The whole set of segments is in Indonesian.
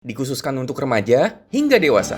dikhususkan untuk remaja hingga dewasa.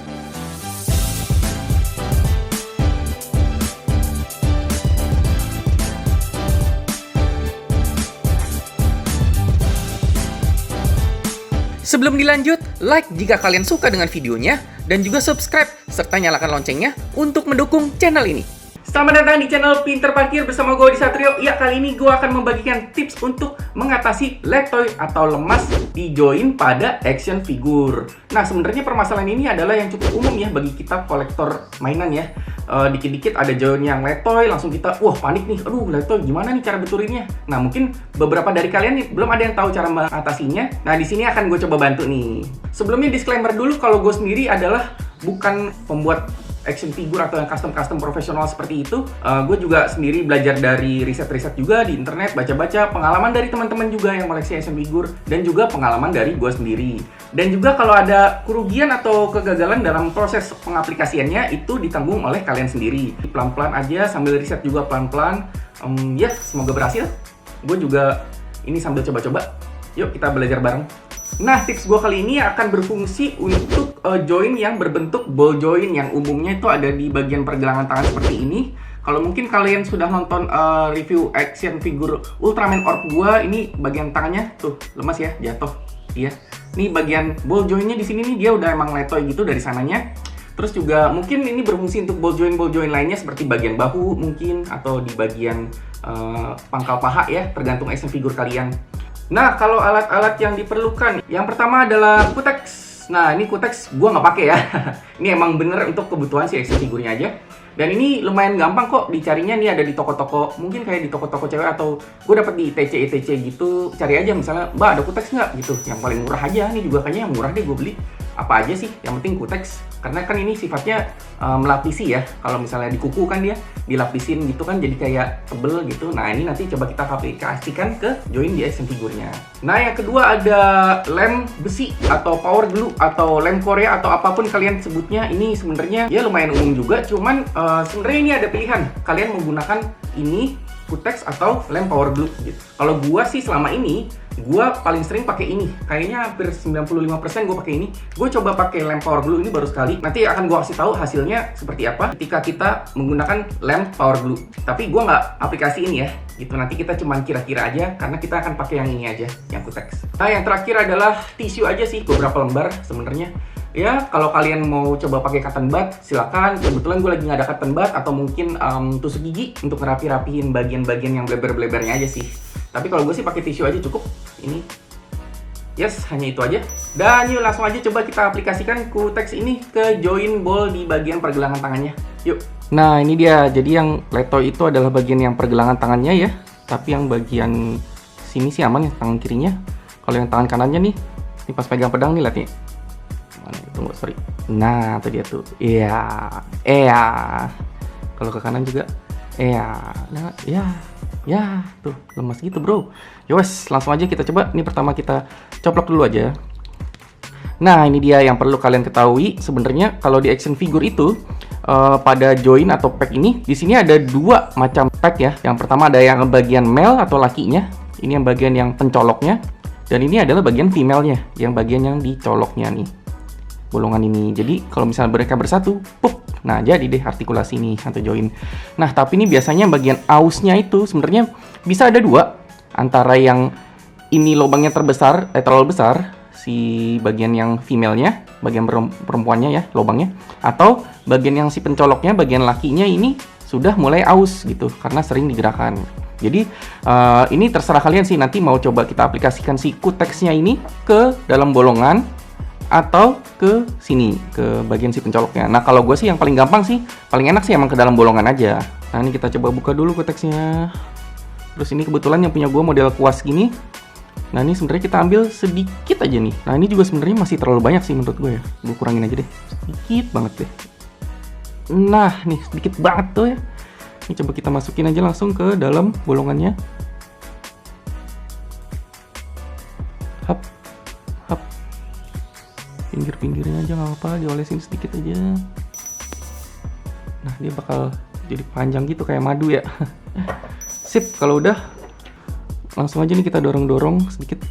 Sebelum dilanjut, like jika kalian suka dengan videonya, dan juga subscribe serta nyalakan loncengnya untuk mendukung channel ini. Selamat datang di channel Pinter Parkir bersama gue, Odi Satrio. Ya, kali ini gue akan membagikan tips untuk mengatasi letoy atau lemas di join pada action figure. Nah, sebenarnya permasalahan ini adalah yang cukup umum ya bagi kita kolektor mainan ya. Dikit-dikit ada join yang letoy, langsung kita wah panik nih. Aduh, letoy gimana nih cara betulinnya? Nah, mungkin beberapa dari kalian nih belum ada yang tahu cara mengatasinya. Nah, di sini akan gue coba bantu nih. Sebelumnya disclaimer dulu, kalau gue sendiri adalah bukan pembuat action figure atau yang custom profesional seperti itu. Gue juga sendiri belajar dari riset-riset juga di internet, baca-baca pengalaman dari teman-teman juga yang koleksi action figure, dan juga pengalaman dari gue sendiri. Dan juga kalau ada kerugian atau kegagalan dalam proses pengaplikasiannya, itu ditanggung oleh kalian sendiri. Pelan-pelan aja, sambil riset juga pelan-pelan. Ya, semoga berhasil. Gue juga ini sambil coba-coba. Yuk kita belajar bareng. Nah, tips gue kali ini akan berfungsi untuk join yang berbentuk ball join yang umumnya itu ada di bagian pergelangan tangan seperti ini. Kalau mungkin kalian sudah nonton review action figure Ultraman Orb gue, ini bagian tangannya tuh lemas ya, jatuh. Iya. Ini bagian ball joinnya di sini nih dia udah emang letoy gitu dari sananya. Terus juga mungkin ini berfungsi untuk ball join lainnya seperti bagian bahu mungkin atau di bagian pangkal paha ya, tergantung action figure kalian. Nah, kalau alat-alat yang diperlukan, yang pertama adalah kutex. Nah, ini kutex gue nggak pakai ya. Ini emang bener untuk kebutuhan si action figurnya aja. Dan ini lumayan gampang kok dicarinya, nih ada di toko-toko, mungkin kayak di toko-toko cewek atau gue dapet di ITC gitu. Cari aja misalnya, Mbak ada kutex nggak? Gitu, yang paling murah aja. Ini juga kayaknya yang murah deh gue beli. Apa aja sih, yang penting kutex. Karena kan ini sifatnya melapisi ya. Kalau misalnya di kuku kan dia dilapisin gitu kan, jadi kayak tebel gitu. Nah, ini nanti coba kita aplikasikan ke join di action figurnya. Nah, yang kedua ada lem besi atau power glue atau lem Korea atau apapun kalian sebutnya. Ini sebenarnya ya lumayan umum juga, cuman sebenarnya ini ada pilihan. Kalian menggunakan ini kutex atau lem power glue gitu. Kalau gua sih selama ini gua paling sering pakai ini. Kayaknya hampir 95% gua pakai ini. Gue coba pakai lem power glue ini baru sekali. Nanti akan gua kasih tahu hasilnya seperti apa ketika kita menggunakan lem power glue. Tapi gua nggak aplikasi ini ya. Gitu, nanti kita cuman kira-kira aja karena kita akan pakai yang ini aja, yang kutex. Nah, yang terakhir adalah tisu aja sih, beberapa lembar sebenarnya. Ya, kalau kalian mau coba pakai cotton bud, silakan. Kebetulan gue lagi nggak ada cotton bud atau mungkin tusuk gigi untuk ngerapi-rapihin bagian-bagian yang bleber-blebernya aja sih. Tapi kalau gue sih pakai tisu aja cukup. Ini, yes, hanya itu aja. Dan yuk langsung aja coba kita aplikasikan kutex ini ke join ball di bagian pergelangan tangannya. Yuk. Nah, ini dia. Jadi yang letoy itu adalah bagian yang pergelangan tangannya ya. Tapi yang bagian sini sih aman ya, tangan kirinya. Kalau yang tangan kanannya nih, ini pas pegang pedang nih, lihat nih. Mana, tunggu, sorry. Nah, itu dia tuh. Iya. Kalau ke kanan juga. Iya. Nah, ya, tuh lemas gitu bro. Yowes, langsung aja kita coba. Ini pertama kita coplok dulu aja. Nah, ini dia yang perlu kalian ketahui. Sebenarnya kalau di action figure itu pada join atau pack ini, di sini ada dua macam pack ya. Yang pertama ada yang bagian male atau lakinya. Ini yang bagian yang pencoloknya. Dan ini adalah bagian female-nya, yang bagian yang dicoloknya nih. Bolongan ini. Jadi kalau misalnya mereka bersatu, pup. Nah, jadi deh artikulasi ini atau join. Nah, tapi ini biasanya bagian ausnya itu sebenarnya bisa ada dua. Antara yang ini lubangnya terlalu besar, si bagian yang female-nya, bagian perempuannya ya, lubangnya. Atau bagian yang si pencoloknya, bagian lakinya ini sudah mulai aus gitu, karena sering digerakkan. Jadi, ini terserah kalian sih, nanti mau coba kita aplikasikan si kutexnya ini ke dalam bolongan, atau ke sini, ke bagian si pencoloknya. Nah, kalau gue sih yang paling gampang sih, paling enak sih emang ke dalam bolongan aja. Nah, ini kita coba buka dulu kuteksnya. Terus ini kebetulan yang punya gue model kuas gini. Nah, ini sebenarnya kita ambil sedikit aja nih. Nah, ini juga sebenarnya masih terlalu banyak sih menurut gue ya. Gue kurangin aja deh, sedikit banget deh. Nah, nih sedikit banget tuh ya. Ini coba kita masukin aja langsung ke dalam bolongannya. Hap. Pinggir-pinggirnya aja nggak apa-apa, diolesin sedikit aja. Nah, dia bakal jadi panjang gitu kayak madu ya. Sip, kalau udah langsung aja nih kita dorong-dorong sedikit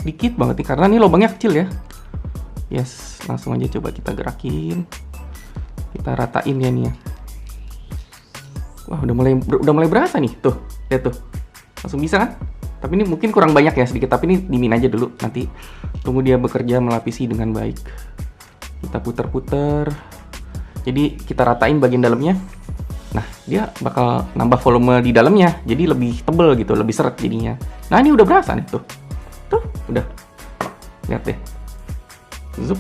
sedikit banget nih karena ini lubangnya kecil ya. Yes, langsung aja coba kita gerakin. Kita ratain ya nih ya. Wah, udah mulai berasa nih. Tuh, lihat tuh. Langsung bisa kan? Tapi ini mungkin kurang banyak ya sedikit, tapi ini dimin aja dulu. Nanti tunggu dia bekerja melapisi dengan baik. Kita puter-puter. Jadi kita ratain bagian dalamnya. Nah, dia bakal nambah volume di dalamnya. Jadi lebih tebel gitu, lebih seret jadinya. Nah, ini udah berasa nih tuh. Tuh, udah. Lihat deh. Zup.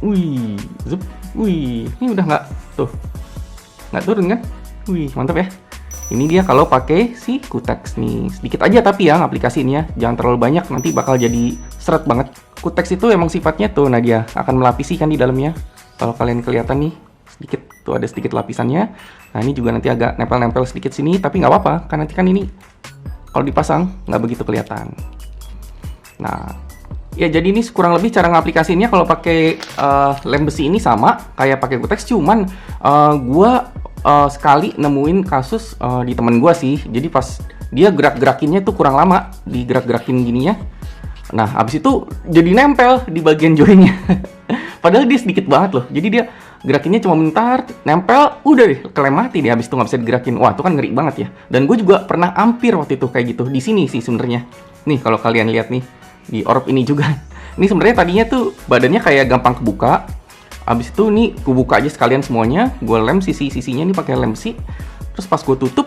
Wih, zup. Wih, ini udah nggak tuh. Nggak turun kan? Wih, mantap ya. Ini dia kalau pakai si Kutex nih. Sedikit aja tapi ya aplikasinya. Jangan terlalu banyak, nanti bakal jadi seret banget. Kutex itu emang sifatnya tuh, nah dia akan melapisi kan di dalamnya. Kalau kalian kelihatan nih, sedikit tuh ada sedikit lapisannya. Nah ini juga nanti agak nempel-nempel sedikit sini, tapi nggak apa-apa, karena nanti kan ini kalau dipasang nggak begitu kelihatan. Nah, ya jadi ini kurang lebih cara ngaplikasinya kalau pakai lem besi ini sama kayak pakai Kutex, cuman gua sekali nemuin kasus di temen gua sih. Jadi pas dia gerak-gerakinnya tuh kurang lama, digerak-gerakin gininya. Nah, habis itu jadi nempel di bagian joinnya. Padahal dia sedikit banget loh. Jadi dia gerakinnya cuma bentar, nempel, udah deh, kelem mati dia. Habis itu nggak bisa digerakin. Wah, itu kan ngeri banget ya. Dan gue juga pernah hampir waktu itu kayak gitu. Di sini sih sebenarnya. Nih, kalau kalian lihat nih, di orb ini juga. Ini sebenarnya tadinya tuh badannya kayak gampang kebuka. Habis itu nih, gue buka aja sekalian semuanya. Gue lem sisi-sisinya nih pakai lem besi. Terus pas gue tutup,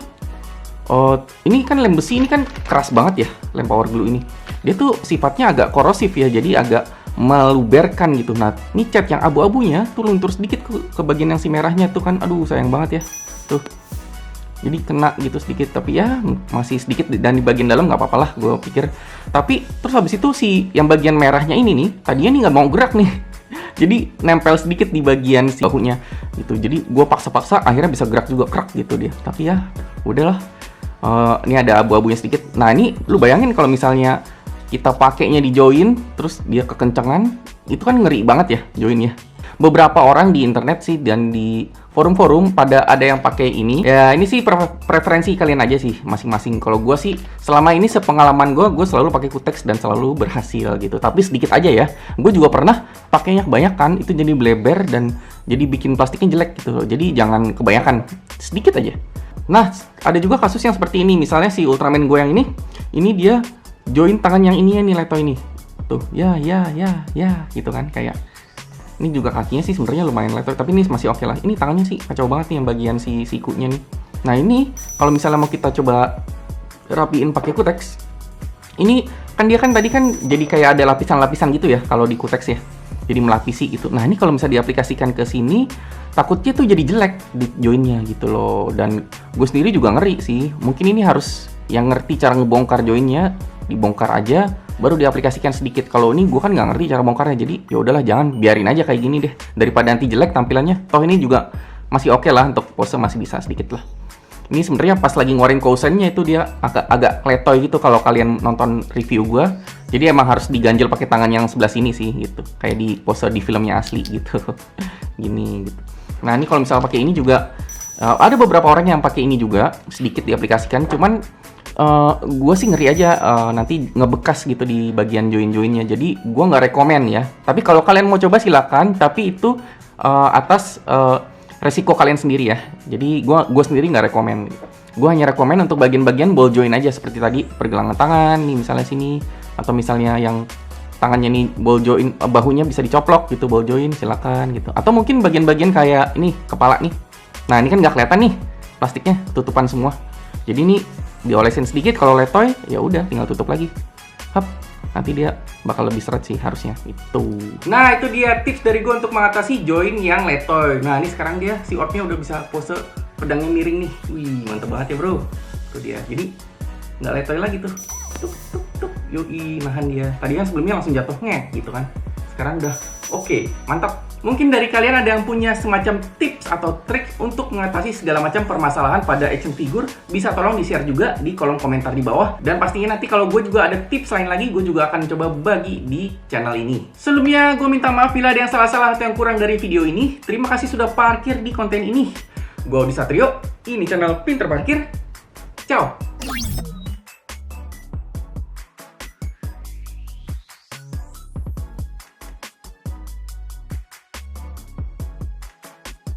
ini kan lem besi ini kan keras banget ya, lem power glue ini. Dia tuh sifatnya agak korosif ya, jadi agak meluberkan gitu. Nah, ini cat yang abu-abunya tuh luntur sedikit ke bagian yang si merahnya tuh kan. Aduh, sayang banget ya. Tuh. Jadi kena gitu sedikit, tapi ya masih sedikit dan di bagian dalam nggak apa-apa lah gue pikir. Tapi terus habis itu si yang bagian merahnya ini nih, tadinya nih nggak mau gerak nih. Jadi nempel sedikit di bagian si bahunya gitu. Jadi gue paksa-paksa akhirnya bisa gerak juga, krak gitu dia. Tapi ya udahlah. Ini ada abu-abunya sedikit. Nah, ini lu bayangin kalau misalnya kita pakainya di join, terus dia kekencangan, itu kan ngeri banget ya joinnya. Beberapa orang di internet sih dan di forum-forum pada ada yang pakai ini. Ya ini sih preferensi kalian aja sih masing-masing. Kalau gue sih selama ini sepengalaman gue selalu pakai Kutex dan selalu berhasil gitu. Tapi sedikit aja ya. Gue juga pernah pakainya kebanyakan, itu jadi bleber dan jadi bikin plastiknya jelek gitu. Jadi jangan kebanyakan, sedikit aja. Nah, ada juga kasus yang seperti ini. Misalnya si Ultraman gue yang ini dia join tangan yang ini ya nih, Leto ini. Tuh, ya, gitu kan, kayak. Ini juga kakinya sih sebenarnya lumayan leto, tapi ini masih oke lah. Ini tangannya sih kacau banget nih yang bagian si sikunya nih. Nah ini, kalau misalnya mau kita coba rapiin pakai Kutex, ini kan dia kan tadi kan jadi kayak ada lapisan-lapisan gitu ya, kalau di Kutex ya. Jadi melapisi gitu. Nah ini kalau misalnya diaplikasikan ke sini, takutnya tuh jadi jelek di joinnya gitu loh. Dan gue sendiri juga ngeri sih. Mungkin ini harus yang ngerti cara ngebongkar joinnya, dibongkar aja, baru diaplikasikan sedikit. Kalau ini gue kan nggak ngerti cara bongkarnya, jadi ya udahlah, jangan, biarin aja kayak gini deh, daripada nanti jelek tampilannya. Toh ini juga masih oke lah, untuk pose masih bisa sedikit lah. Ini sebenarnya pas lagi ngeluarin cushion-nya itu dia agak letoy gitu kalau kalian nonton review gue. Jadi emang harus diganjel pakai tangan yang sebelah sini sih gitu, kayak di pose di filmnya asli gitu. Gini gitu. Nah ini kalau misalnya pakai ini juga ada beberapa orang yang pakai ini juga sedikit diaplikasikan, cuman gue sih ngeri aja nanti ngebekas gitu di bagian join-joinnya. Jadi gue nggak rekomen ya. Tapi kalau kalian mau coba silakan. Tapi itu atas resiko kalian sendiri ya. Jadi gue sendiri nggak rekomen. Gue hanya rekomen untuk bagian-bagian ball join aja seperti tadi, pergelangan tangan nih misalnya sini, atau misalnya yang tangannya nih ball join, bahunya bisa dicoplok gitu ball join, silakan gitu. Atau mungkin bagian-bagian kayak ini kepala nih. Nah ini kan nggak kelihatan nih plastiknya, tutupan semua. Jadi ini diolesin sedikit, kalau letoy ya udah tinggal tutup lagi. Hap, nanti dia bakal lebih seret sih harusnya itu. Nah itu dia tips dari gue untuk mengatasi join yang letoy. Nah ini sekarang dia si orbnya udah bisa pose pedangnya miring nih. Wih mantep banget ya bro. Itu dia, jadi nggak letoy lagi tuh. Tuk. Yoi, nahan dia. Tadi kan sebelumnya langsung jatuh ngek gitu kan. Sekarang udah oke, mantap. Mungkin dari kalian ada yang punya semacam tips atau trik untuk mengatasi segala macam permasalahan pada action figure, bisa tolong di-share juga di kolom komentar di bawah. Dan pastinya nanti kalau gue juga ada tips lain lagi, gue juga akan coba bagi di channel ini. Sebelumnya, gue minta maaf bila ada yang salah-salah atau yang kurang dari video ini. Terima kasih sudah parkir di konten ini. Gue Audi Satrio, ini channel Pinter Parkir. Ciao!